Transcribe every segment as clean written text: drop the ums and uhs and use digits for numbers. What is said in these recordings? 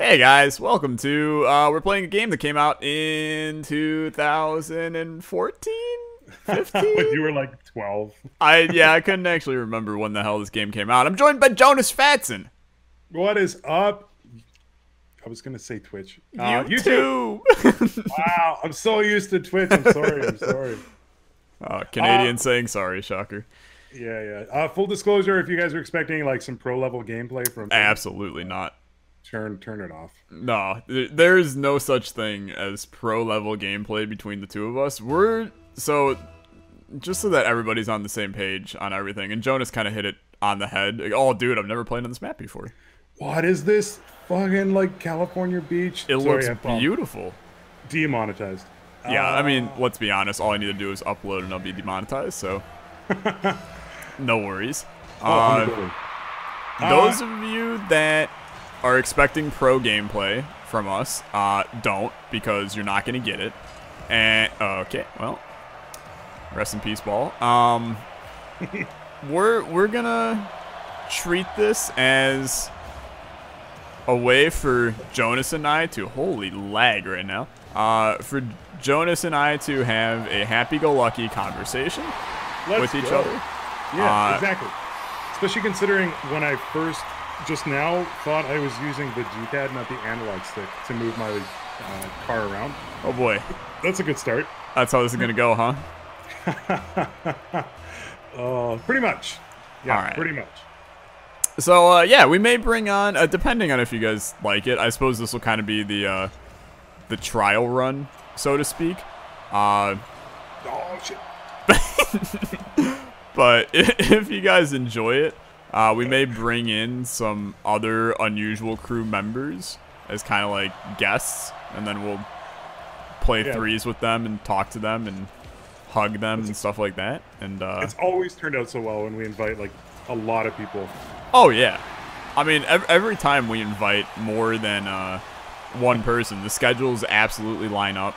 Hey guys, welcome to we're playing a game that came out in 2014, When 15. you were like 12. I couldn't actually remember when the hell this game came out. I'm joined by Jonusfatson. What is up? I was gonna say Twitch. You YouTube. too. Wow, I'm so used to Twitch. I'm sorry. I'm sorry. Canadian saying sorry, shocker. Yeah. Full disclosure: if you guys are expecting like some pro level gameplay from me, Absolutely not. turn it off. No, there is no such thing as pro level gameplay between the two of us. Just so that everybody's on the same page on everything, and Jonas kind of hit it on the head. Like, oh, dude, I've never played on this map before. What is this fucking like California beach? It looks beautiful. Demonetized. Yeah, I mean, let's be honest. All I need to do is upload and I'll be demonetized, so no worries. Those of you that are expecting pro gameplay from us, don't, because you're not going to get it. And, okay, well, rest in peace, ball. We're going to treat this as a way for Jonas and I to, holy lag right now, for Jonas and I to have a happy-go-lucky conversation with each other. Yeah, exactly. Especially considering when I first, just now, thought I was using the G-pad, not the analog stick, to move my car around. Oh boy. That's a good start. That's how this is going to go, huh? Pretty much. Yeah, all right. Pretty much. So, yeah, we may bring on, depending on if you guys like it, I suppose this will kind of be the trial run, so to speak. Oh, shit. But if you guys enjoy it, we may bring in some other unusual crew members as kind of like guests, and then we'll play threes with them and talk to them and hug them and stuff like that. And it's always turned out so well when we invite like a lot of people. Oh yeah, I mean every time we invite more than one person, the schedules absolutely line up.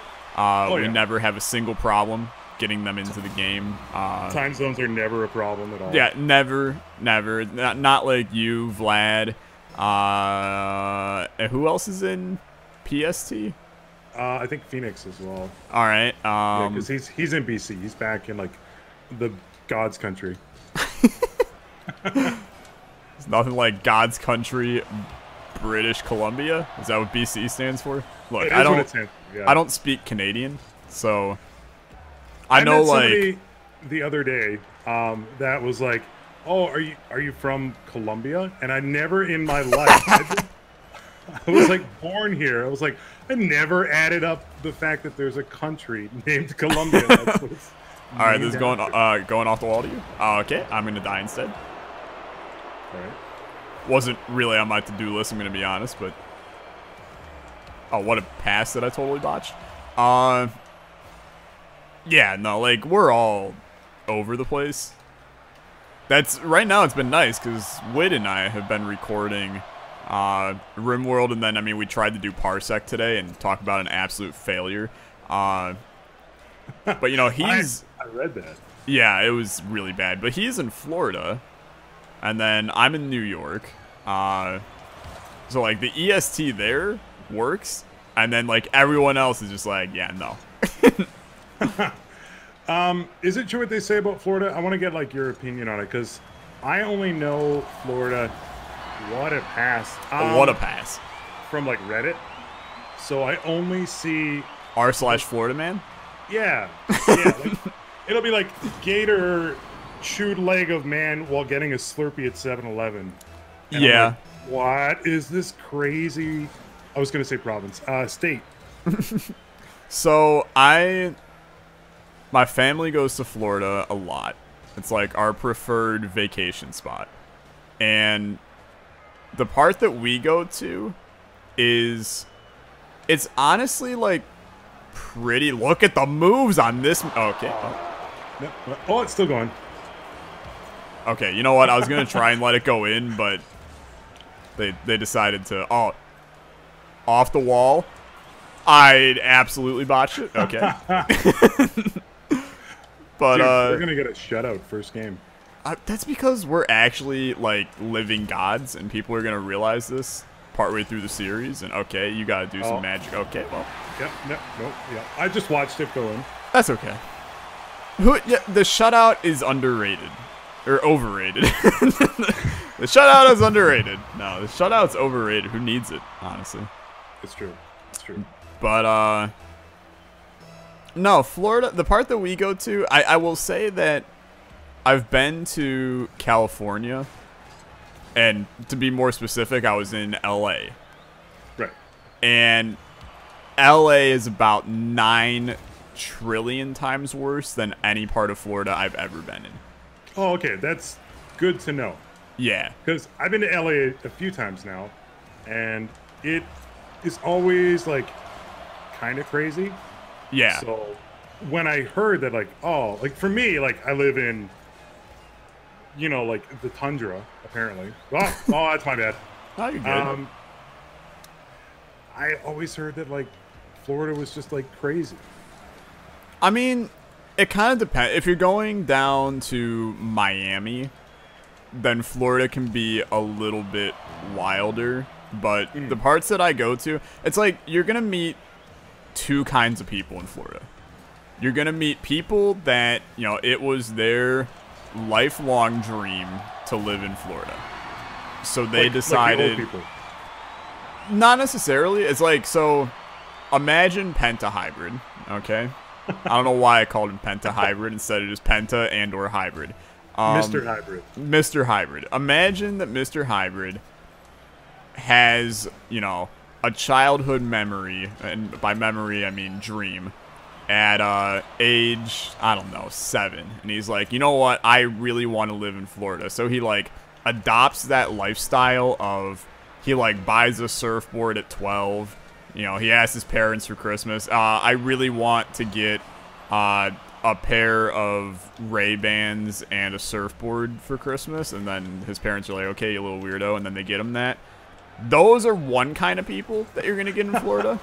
We never have a single problem getting them into the game. Time zones are never a problem at all. Yeah, never. Not like you, Vlad. And who else is in PST? I think Phoenix as well. All right. Yeah, because he's in BC. He's back in like the God's country. It's nothing like God's country, British Columbia. Is that what BC stands for? Look, I don't speak Canadian, so I know like the other day that was like, oh, are you from Colombia? And I never in my life I was like born here. I was like, I never added up the fact that there's a country named Colombia. That's what it's all right, this is going off the wall to you. Okay, I'm gonna die instead. All right. Wasn't really on my to-do list, I'm gonna be honest, but oh, what a pass that I totally botched. Yeah, no, like we're all over the place. That's right now. It's been nice because Wid and I have been recording RimWorld, and then I mean we tried to do Parsec today and talk about an absolute failure. But you know he's I read that. Yeah, it was really bad. But he's in Florida, and then I'm in New York. So like the EST there works, and then like everyone else is just like, yeah, no. Is it true what they say about Florida? I want to get like your opinion on it because I only know Florida. What a pass! What a pass from like Reddit. So I only see r/Florida man. Yeah. Like, it'll be like Gator chewed leg of man while getting a Slurpee at 7-Eleven. Yeah. Like, what is this crazy? I was gonna say province, state. So my family goes to Florida a lot. It's like our preferred vacation spot. And the part that we go to it's honestly like pretty. Look at the moves on this. Okay. Oh, it's still going. Okay, you know what? I was going to try and let it go in, but they decided to. Oh, off the wall. I'd absolutely botched it. Okay. But dude, we're gonna get a shutout first game. That's because we're actually like living gods, and people are gonna realize this partway through the series, and okay, you gotta do some magic. Okay, well. Yep, yeah. I just watched it go in. That's okay. Yeah, the shutout is underrated. Or overrated. The shutout is underrated. No, the shutout's overrated. Who needs it, honestly? It's true. It's true. But, no, Florida, the part that we go to, I will say that I've been to California, and to be more specific, I was in LA. Right. And LA is about 9 trillion times worse than any part of Florida I've ever been in. Oh, okay. That's good to know. Yeah. Because I've been to LA a few times now, and it is always, like, kind of crazy. Yeah. So when I heard that, like, oh, like, for me, like, I live in, you know, like, the tundra, apparently. Oh, that's my bad. Oh, you're good. I always heard that, like, Florida was just, like, crazy. I mean, it kind of depends. If you're going down to Miami, then Florida can be a little bit wilder. But the parts that I go to, it's like you're going to meet 2 kinds of people in Florida. You're going to meet people that, you know, it was their lifelong dream to live in Florida. So they decided... Like the old people. Not necessarily. It's like, so imagine Penta Hybrid, okay? I don't know why I called him Penta Hybrid instead of just Penta and or Hybrid. Mr. Hybrid. Mr. Hybrid. Imagine that Mr. Hybrid has, you know, a childhood memory, and by memory I mean dream, at age, I don't know, 7. And he's like, you know what, I really want to live in Florida. So he, like, adopts that lifestyle of, he, like, buys a surfboard at 12. You know, he asks his parents for Christmas, I really want to get a pair of Ray-Bans and a surfboard for Christmas. And then his parents are like, okay, you little weirdo. And then they get him that. Those are one kind of people that you're going to get in Florida.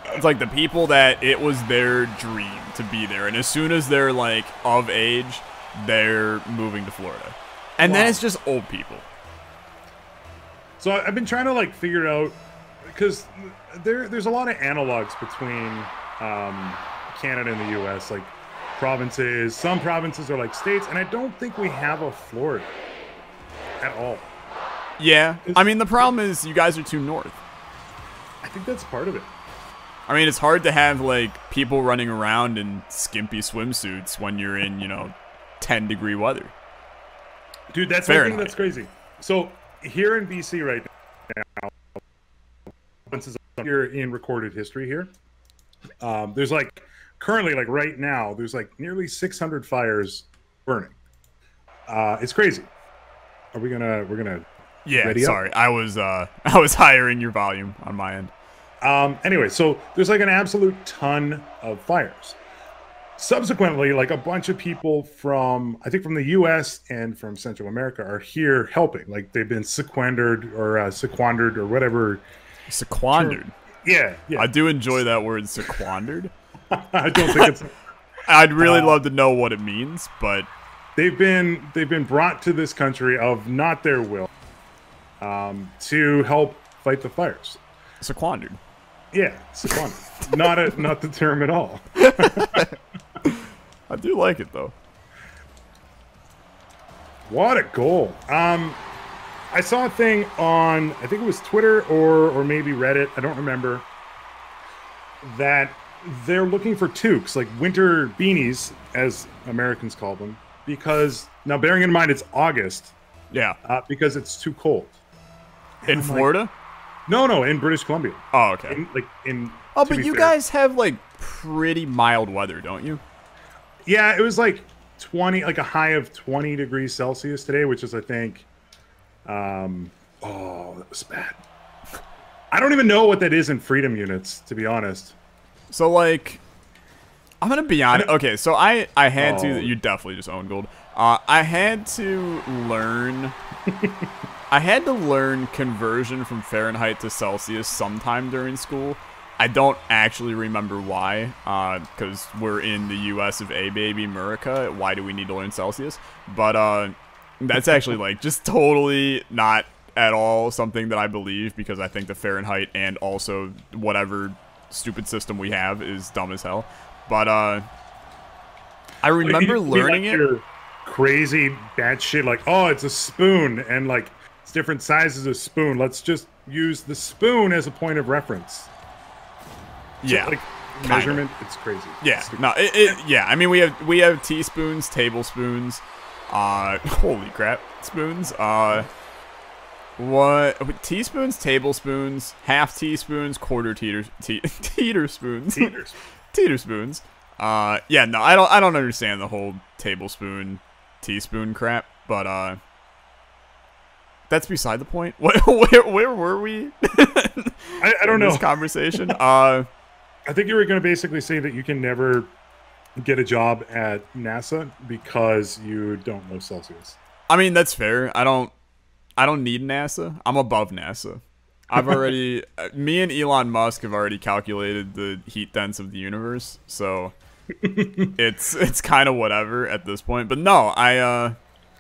It's like the people that it was their dream to be there. And as soon as they're, like, of age, they're moving to Florida. And then it's just old people. So I've been trying to, like, figure it out, because there's a lot of analogs between Canada and the U.S., like provinces. Some provinces are like states, and I don't think we have a Florida at all. Yeah. I mean, the problem is you guys are too north. I think that's part of it. I mean, it's hard to have, like, people running around in skimpy swimsuits when you're in, you know, 10-degree weather. Dude, that's one thing that's crazy. So here in BC right now, here in recorded history here, there's, like, currently, like, right now, there's, like, nearly 600 fires burning. It's crazy. We're gonna yeah, sorry, I was hiring your volume on my end. Anyway, so there's, like, an absolute ton of fires. Subsequently, like, a bunch of people from, I think, from the U.S. and from Central America are here helping. Like, they've been sequandered or whatever. Sequandered? Yeah. I do enjoy that word, sequandered. I don't think it's... I'd really love to know what it means, but... They've been brought to this country of not their will to help fight the fires. Sequandered. Yeah, sequandered. not the term at all. I do like it, though. What a goal. I saw a thing on, I think it was Twitter or maybe Reddit, I don't remember, that they're looking for toques, like winter beanies, as Americans call them, because, now bearing in mind it's August, yeah, because it's too cold. In Florida? Like, no, in British Columbia. Oh, okay. But you guys have, like, pretty mild weather, don't you? Yeah, it was like 20, like a high of 20 degrees Celsius today, which is, I think, oh, that was bad. I don't even know what that is in freedom units, to be honest. So, like, I'm gonna be honest. Okay, so I had to. You definitely just own gold. I had to learn. I had to learn conversion from Fahrenheit to Celsius sometime during school. I don't actually remember why, because we're in the U.S. of A, baby, America. Why do we need to learn Celsius? But that's actually, like, just totally not at all something that I believe, because I think the Fahrenheit and also whatever stupid system we have is dumb as hell. But I remember learning it. Crazy batshit, like, oh, it's a spoon, and like it's different sizes of spoon. Let's just use the spoon as a point of reference. Yeah, so, like measurement, it's crazy. Yeah, no, yeah. I mean, we have teaspoons, tablespoons, holy crap, spoons. What teaspoons, tablespoons, half teaspoons, quarter teeter spoons, teeter spoons. Yeah, no, I don't understand the whole tablespoon, teaspoon crap, but that's beside the point. Where were we? I don't know. This conversation. I think you were going to basically say that you can never get a job at NASA because you don't know Celsius. I mean, that's fair. I don't need NASA. I'm above NASA. I've already me and Elon Musk have already calculated the heat dense of the universe, so it's kind of whatever at this point. But no, I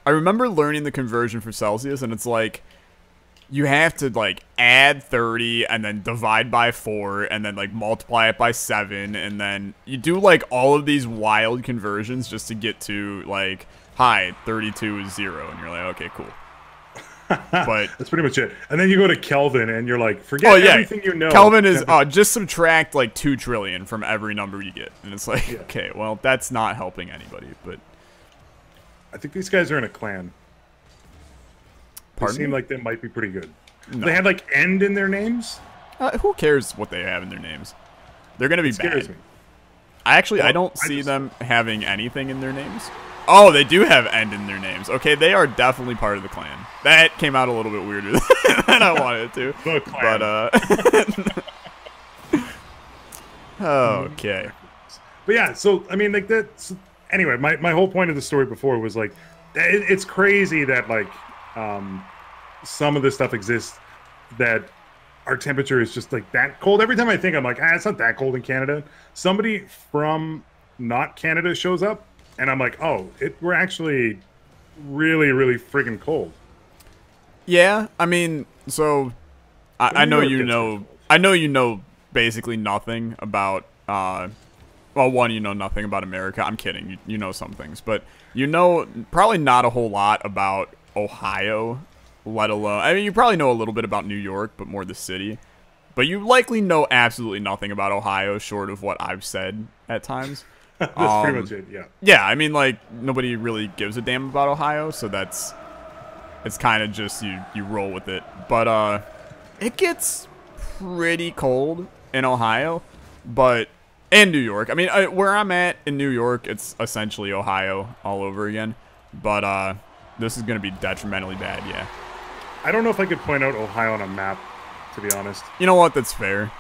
remember learning the conversion for Celsius, and it's like you have to like add 30 and then divide by 4 and then like multiply it by 7, and then you do like all of these wild conversions just to get to like, hi, 32 is 0, and you're like, okay, cool. But that's pretty much it. And then you go to Kelvin and you're like, forget everything you know. Kelvin is just subtract like 2 trillion from every number you get, and it's like, okay, well, that's not helping anybody. But I think these guys are in a clan. They seem like they might be pretty good. No. They had like end in their names. Who cares what they have in their names? They're gonna be bad. Me. I don't see them having anything in their names. Oh, they do have end in their names. Okay, they are definitely part of the clan. That came out a little bit weirder than I wanted it to. The clan. But okay. But yeah, so I mean, like that. Anyway, my whole point of the story before was like, it's crazy that like some of this stuff exists, that our temperature is just like that cold. Every time I think, I'm like, it's not that cold in Canada. Somebody from not Canada shows up, and I'm like, oh, we're actually really, really friggin' cold. Yeah, I mean, so I know you know basically nothing about well, one, you know nothing about America. I'm kidding. You know some things, but you know probably not a whole lot about Ohio, let alone, I mean, you probably know a little bit about New York, but more the city. But you likely know absolutely nothing about Ohio, short of what I've said at times. That's pretty much it, yeah. Yeah, I mean, like, nobody really gives a damn about Ohio, so it's kind of just you roll with it. But it gets pretty cold in Ohio, and New York. I mean, where I'm at in New York, it's essentially Ohio all over again. But this is going to be detrimentally bad, yeah. I don't know if I could point out Ohio on a map, to be honest. You know what? That's fair.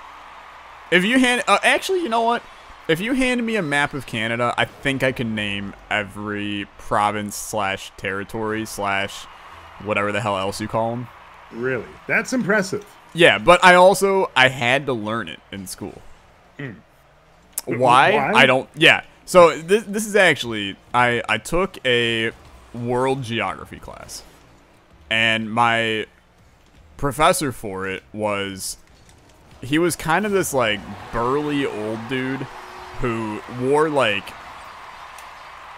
If you actually, you know what? If you handed me a map of Canada, I think I can name every province / territory / whatever the hell else you call them. Really? That's impressive. Yeah, but I had to learn it in school. Why? I don't. Yeah. So this is actually, I took a world geography class, and my professor for it he was kind of this like burly old dude who wore like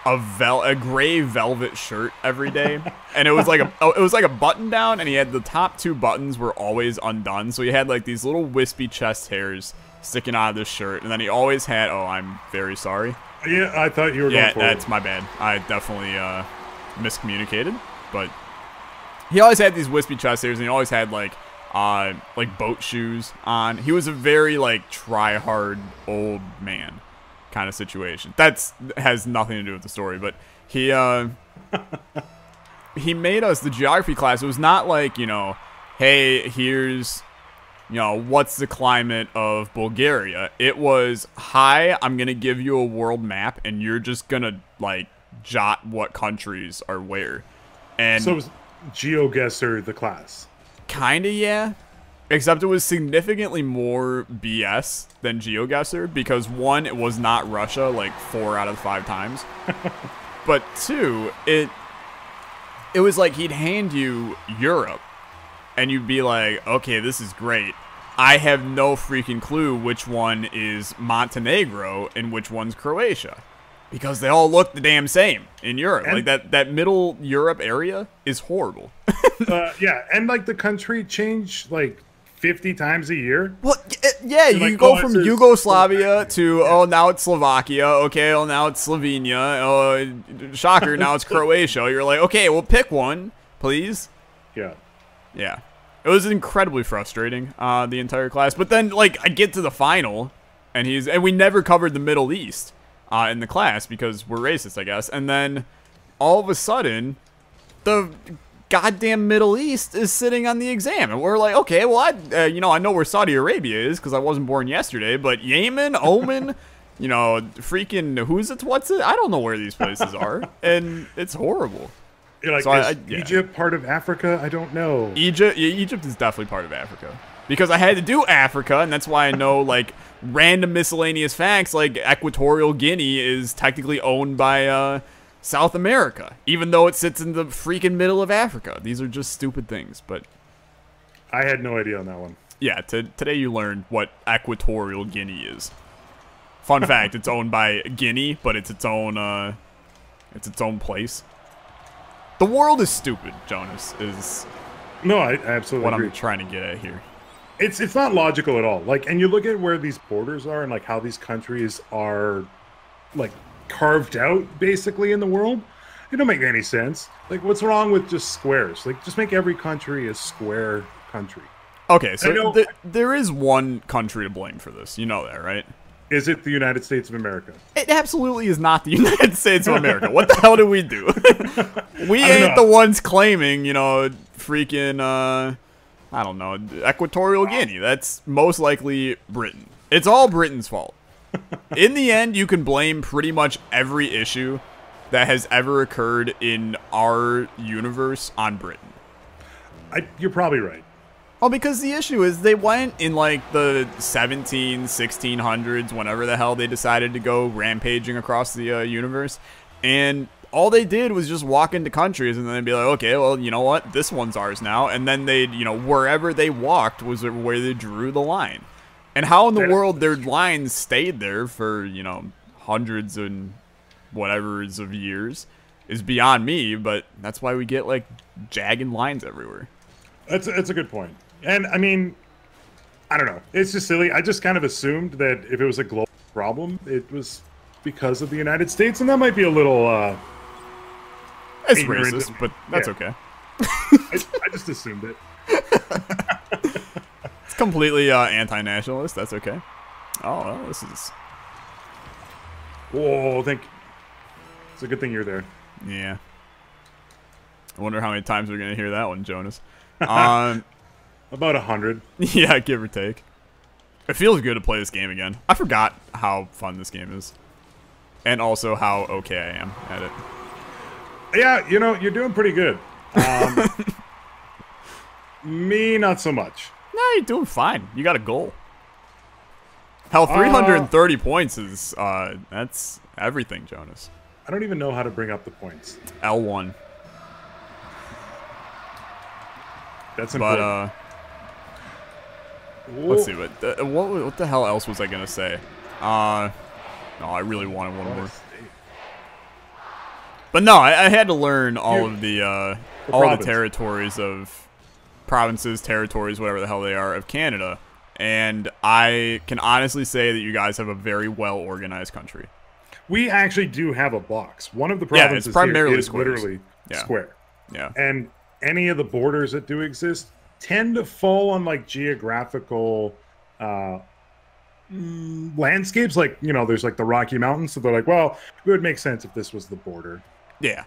a gray velvet shirt every day, and it was like a button down, and he had the top 2 buttons were always undone, so he had like these little wispy chest hairs sticking out of this shirt, and then he always had, oh, I'm very sorry. Yeah, I thought you were going forward. That's my bad. I definitely miscommunicated, but he always had these wispy chest hairs, and he always had like boat shoes on. He was a very like try hard old man kind of situation. Has nothing to do with the story, but he made us the geography class. It was not like, you know, hey, here's, you know, what's the climate of Bulgaria? It was, hi, I'm going to give you a world map, and you're just going to, like, jot what countries are where. And so it was GeoGuessr, the class. Kind of, yeah. Except it was significantly more BS than GeoGuessr, because 1, it was not Russia, like, 4 out of 5 times. But 2, it was like he'd hand you Europe, and you'd be like, okay, this is great. I have no freaking clue which one is Montenegro and which one's Croatia. Because they all look the damn same in Europe. And like, that middle Europe area is horrible. yeah, and, like, the country changed, like, 50 times a year. Well, yeah, you like, go oh, from it says Yugoslavia to, yeah. oh, now it's Slovakia. Okay, well, now it's Slovenia. Oh, shocker, now it's Croatia. You're like, okay, well, pick one, please. Yeah. Yeah. It was incredibly frustrating, the entire class. But then, like, I get to the final, and we never covered the Middle East in the class because we're racist, I guess. And then, all of a sudden, the goddamn Middle East is sitting on the exam. And we're like, okay, well, I know where Saudi Arabia is because I wasn't born yesterday. But Yemen, Oman, freaking what's it? I don't know where these places are. And it's horrible. You're like, So is Egypt part of Africa? I don't know. Egypt is definitely part of Africa. Because I had to do Africa, and that's why I know, like, random miscellaneous facts, like Equatorial Guinea is technically owned by South America, even though it sits in the freaking middle of Africa. These are just stupid things, but... I had no idea on that one. Yeah, today you learned what Equatorial Guinea is. Fun fact, it's owned by Guinea, but it's its own place. The world is stupid, Jonas, is No, I absolutely what agree. I'm trying to get at here. It's not logical at all. Like, and you look at where these borders are and, like, how these countries are, like, carved out, basically, in the world. It don't make any sense. Like, what's wrong with just squares? Like, just make every country a square country. Okay, so there is one country to blame for this. You know that, right? Is it the United States of America? It absolutely is not the United States of America. What the hell do we do? We ain't the ones claiming, freaking, I don't know, Equatorial Guinea. That's most likely Britain. It's all Britain's fault. In the end, you can blame pretty much every issue that has ever occurred in our universe on Britain. You're probably right. Well, because the issue is they went in, like, the 1600s, whenever the hell they decided to go rampaging across the universe, and all they did was just walk into countries and then they'd be like, okay, well, you know what? This one's ours now. And then they'd, wherever they walked was where they drew the line. And how in the world their lines stayed there for, hundreds and whatever's of years is beyond me, but that's why we get, like, jagged lines everywhere. That's a good point. And, I mean, I don't know. It's just silly. I just kind of assumed that if it was a global problem, it was because of the United States, and that might be a little, it's racist, but that's okay. I just assumed it. It's completely anti-nationalist. That's okay. Oh, well, this is... Whoa, it's a good thing you're there. Yeah. I wonder how many times we're going to hear that one, Jonas. About 100. Yeah, give or take. It feels good to play this game again. I forgot how fun this game is. And also how okay I am at it. Yeah, you're doing pretty good. Me, not so much. No, you're doing fine. You got a goal. Hell, 330 points is, that's everything, Jonas. I don't even know how to bring up the points. L1. That's important. But, let's see. What the hell else was I going to say? No, I really wanted one more. But no, I had to learn all of the territories of provinces, territories, whatever the hell they are, of Canada. And I can honestly say that you guys have a very well-organized country. We actually do have a box. One of the provinces it's primarily here is squares. literally square. Yeah. And any of the borders that do exist tend to fall on, like, geographical landscapes. Like, there's, like, the Rocky Mountains. So they're like, well, it would make sense if this was the border. Yeah.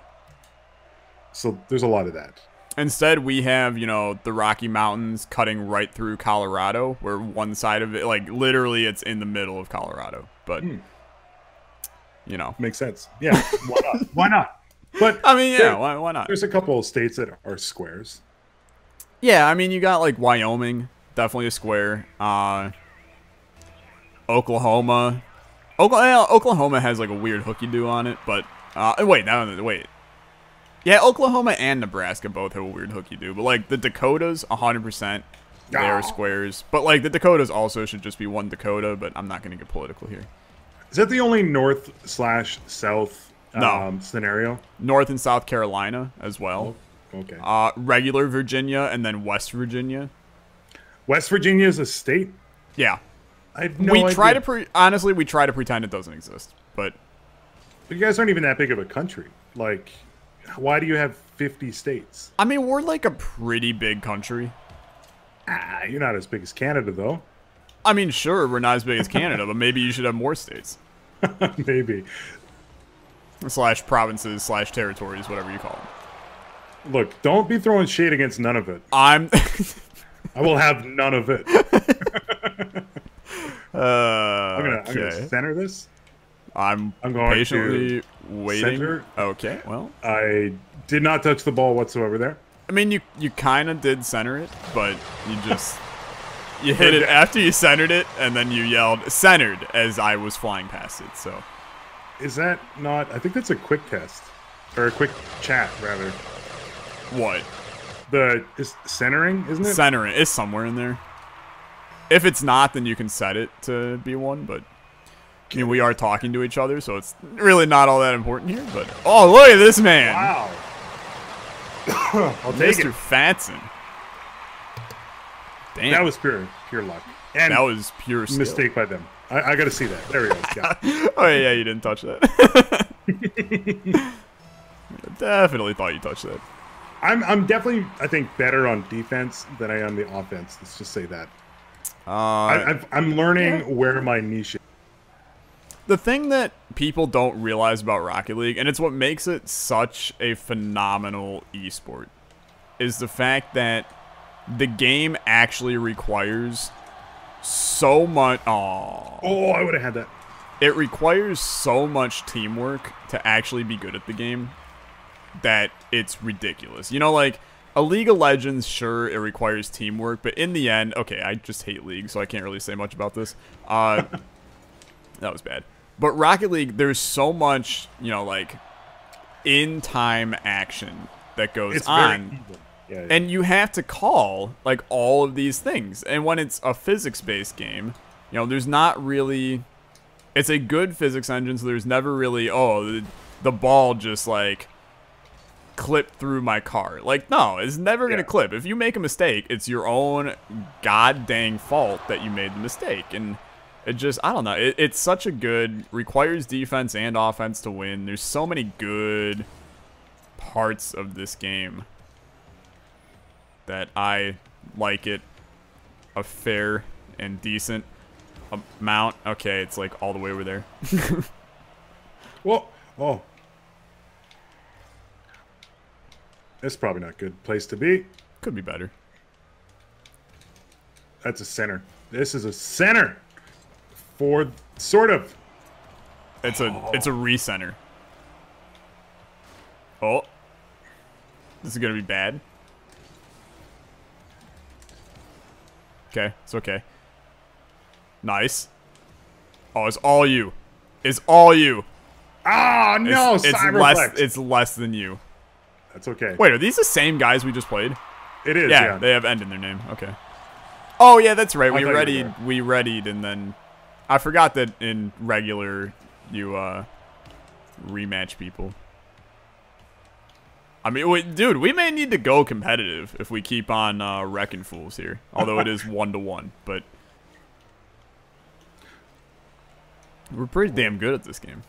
So there's a lot of that. Instead, we have, the Rocky Mountains cutting right through Colorado, where one side of it, like, literally it's in the middle of Colorado. But, Makes sense. Yeah, why not? Why not? But I mean, yeah, why not? There's a couple of states that are squares. Yeah, I mean, you got, like, Wyoming, definitely a square. Oklahoma. Oklahoma has, like, a weird hooky-do on it, but... wait. Yeah, Oklahoma and Nebraska both have a weird hook you do. But, like, the Dakotas, 100%, they are squares. But, like, the Dakotas also should just be one Dakota, but I'm not going to get political here. Is that the only north/south No. scenario? North and South Carolina as well. Oh, okay. Regular Virginia and then West Virginia. West Virginia is a state? Yeah. I have no idea. Honestly, we try to pretend it doesn't exist. But you guys aren't even that big of a country. Like, why do you have 50 states? I mean, we're like a pretty big country. You're not as big as Canada, though. I mean, sure, we're not as big as Canada, but maybe you should have more states. Maybe. / provinces / territories, whatever you call them. Look, don't be throwing shade against none of it. I will have none of it. I'm gonna center this. I'm going patiently waiting. Center. Okay, well. I did not touch the ball whatsoever there. I mean, you kind of did center it, but you just... You hit it after you centered it, and then you yelled centered as I was flying past it, so... Is that not... I think that's a quick test. Or a quick chat, rather. What? Is centering, isn't it? Centering. It's somewhere in there. If it's not, then you can set it to be one, but... I mean, we are talking to each other, so it's really not all that important here, but... Oh, look at this man! Wow. I'll take it. Mr. Fatson. Damn. That was pure luck. And that was pure skill. Mistake by them. I got to see that. There we go. Yeah. Oh, yeah, you didn't touch that. I definitely thought you touched that. I'm definitely, I think, better on defense than I am the offense. Let's just say that. I'm learning where my niche is. The thing that people don't realize about Rocket League, and it's what makes it such a phenomenal esport, is the fact that the game actually requires so much... Oh, I would have had that. It requires so much teamwork to actually be good at the game that it's ridiculous. You know, like, a League of Legends, sure, it requires teamwork, but in the end... Okay, I just hate League, so I can't really say much about this. That was bad. But Rocket League, there's so much, you know, like, in-time action that goes on. Yeah. And you have to call, like, all of these things. And when it's a physics-based game, you know, there's not really... It's a good physics engine, so there's never really, oh, the ball just, like, clipped through my car. Like, no, it's never going to clip. If you make a mistake, it's your own god-dang fault that you made the mistake. And... It just, I don't know. It's such a good, requires defense and offense to win. There's so many good parts of this game that I like it a fair and decent amount. Okay, it's like all the way over there. Well, oh. That's probably not a good place to be. Could be better. That's a center. This is a center. For sort of. It's a recenter. Oh. This is gonna be bad. Okay, it's okay. Nice. Oh, it's all you. It's all you. Ah, no, it's less than you. That's okay. Wait, are these the same guys we just played? It is, yeah. They have end in their name. Okay. Oh, yeah, that's right. We readied, and then... I forgot that in regular, you rematch people. I mean, dude, we may need to go competitive if we keep on wrecking fools here. Although it is 1-1, but we're pretty damn good at this game.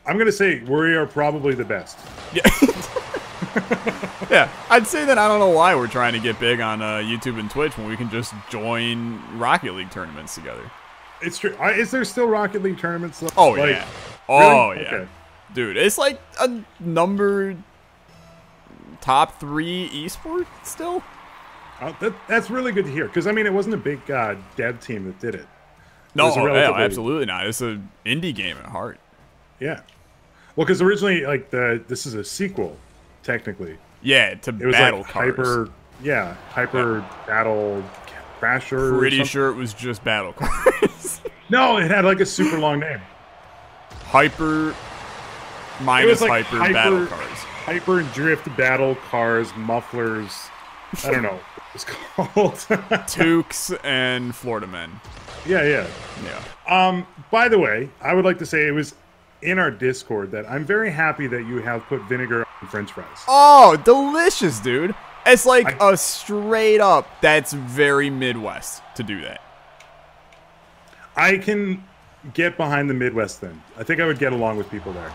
I'm gonna say we are probably the best. Yeah, yeah. I'd say that. I don't know why we're trying to get big on YouTube and Twitch when we can just join Rocket League tournaments together. It's true. Is there still Rocket League tournaments left? Oh, like, yeah. Oh, really? yeah. Okay. Dude, it's like a number top 3 esport still. That's really good to hear. Because, I mean, it wasn't a big dev team that did it. No, absolutely not. It's an indie game at heart. Yeah. Well, because originally, like, this is a sequel, technically. Yeah, to Battle Cars. Hyper Battle Crasher. Pretty sure it was just Battle Cars. No, it had like a super long name. Hyper minus like Hyper Battle Cars. hyper drift battle cars, mufflers. I don't know what it's called. Tukes and Florida men. Yeah. Yeah. By the way, I would like to say it was in our Discord that I'm very happy that you have put vinegar on French fries. Oh, delicious, dude. It's like a straight up, that's very Midwest to do that. I can get behind the Midwest then. I think I would get along with people there.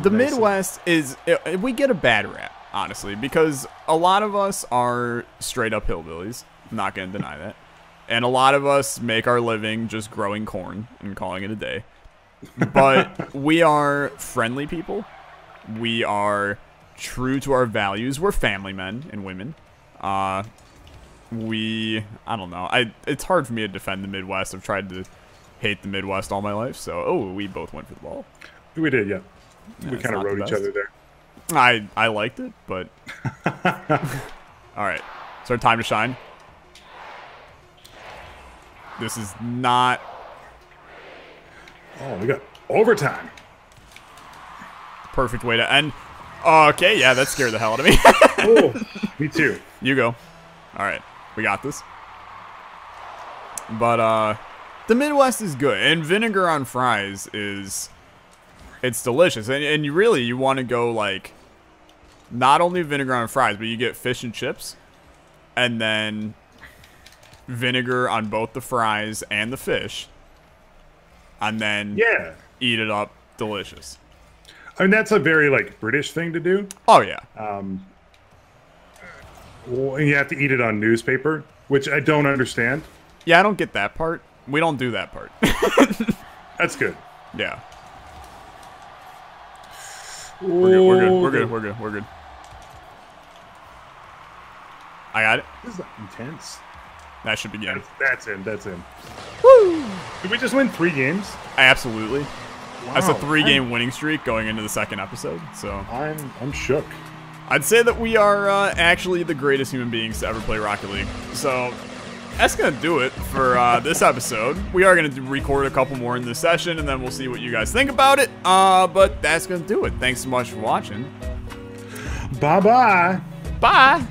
The Midwest is, we get a bad rap, honestly, because a lot of us are straight up hillbillies. I'm not going to deny that. And a lot of us make our living just growing corn and calling it a day. But we are friendly people. We are true to our values. We're family men and women. I don't know. It's hard for me to defend the Midwest. I've tried to hate the Midwest all my life. So, we both went for the ball. We did, yeah. We kind of rode each other there. I liked it, but... All right. So, time to shine. This is not... Oh, we got overtime. Perfect way to end. Okay, yeah, that scared the hell out of me. Oh, me too. You go. All right, we got this. But the Midwest is good, and vinegar on fries it's delicious. And you want to go like not only vinegar on fries, but you get fish and chips, and then vinegar on both the fries and the fish, and then eat it up. Delicious. I mean, that's a very like British thing to do. Oh yeah. Well, you have to eat it on newspaper, which I don't understand. Yeah, I don't get that part. We don't do that part. That's good. Yeah. We're good. I got it. This is intense. That should begin. That's in. Woo! Did we just win 3 games? Absolutely. Wow, That's a 3-game winning streak going into the second episode. So I'm shook. I'd say that we are actually the greatest human beings to ever play Rocket League. So that's going to do it for this episode. We are going to record a couple more in this session, and then we'll see what you guys think about it. But that's going to do it. Thanks so much for watching. Bye-bye. Bye.